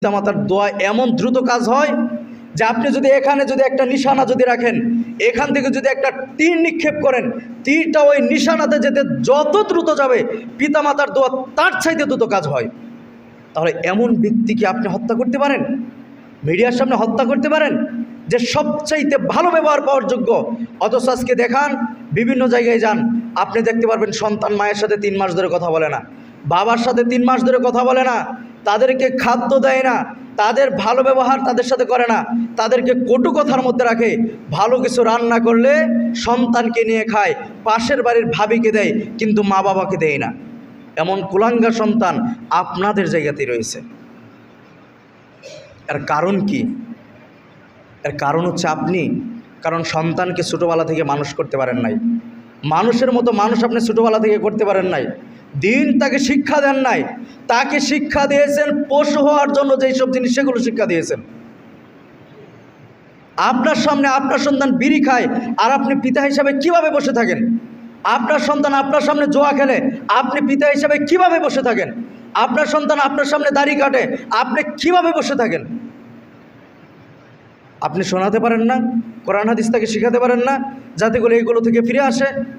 পিতামাতার দোয়া এমন দ্রুত কাজ হয় যে আপনি যদি এখানে যদি একটা নিশানা যদি রাখেন, এখান থেকে যদি একটা তীর নিক্ষেপ করেন, তীরটা ওই নিশানাতে যেতে যত দ্রুত যাবে পিতামাতার দোয়া তার চাইতে দ্রুত কাজ হয়। তাহলে এমন ব্যক্তিকে আপনি হত্যা করতে পারেন, মিডিয়ার সামনে হত্যা করতে পারেন, যে সবচাইতে ভালো ব্যবহার পাওয়ার যোগ্য। অথচ আজকে দেখান, বিভিন্ন জায়গায় যান, আপনি দেখতে পারবেন সন্তান মায়ের সাথে 3 মাস ধরে কথা বলে না, বাবার সাথে 3 মাস ধরে কথা বলে না, তাদেরকে খাদ্য দেয় না, তাদের ভালো ব্যবহার তাদের সাথে করে না, তাদেরকে কটু কথার মধ্যে রাখে। ভালো কিছু রান্না করলে সন্তানকে নিয়ে খায়, পাশের বাড়ির ভাবিকে দেয়, কিন্তু মা বাবাকে দেয় না। এমন কুলাঙ্গা সন্তান আপনাদের জায়গাতেই রয়েছে। এর কারণ কি? এর কারণ হচ্ছে আপনি, কারণ সন্তানকে ছোটোবেলা থেকে মানুষ করতে পারেন নাই, মানুষের মতো মানুষ আপনি ছোটোবেলা থেকে করতে পারেন নাই, দিন তাকে শিক্ষা দেন নাই। তাকে শিক্ষা দিয়েছেন পশু হওয়ার জন্য, যেই সব জিনিস সেগুলো শিক্ষা দিয়েছেন। আপনার সামনে আপনার সন্তান বিড়ি খায়, আর আপনি পিতা হিসাবে কিভাবে বসে থাকেন? আপনার সন্তান আপনার সামনে জুয়া খেলে, আপনি পিতা হিসাবে কিভাবে বসে থাকেন? আপনার সন্তান আপনার সামনে দাড়ি কাটে, আপনি কিভাবে বসে থাকেন? আপনি শোনাতে পারেন না, কোরআন হাদিস তাকে শিখাতে পারেন না, যাতে করে এইগুলো থেকে ফিরে আসে।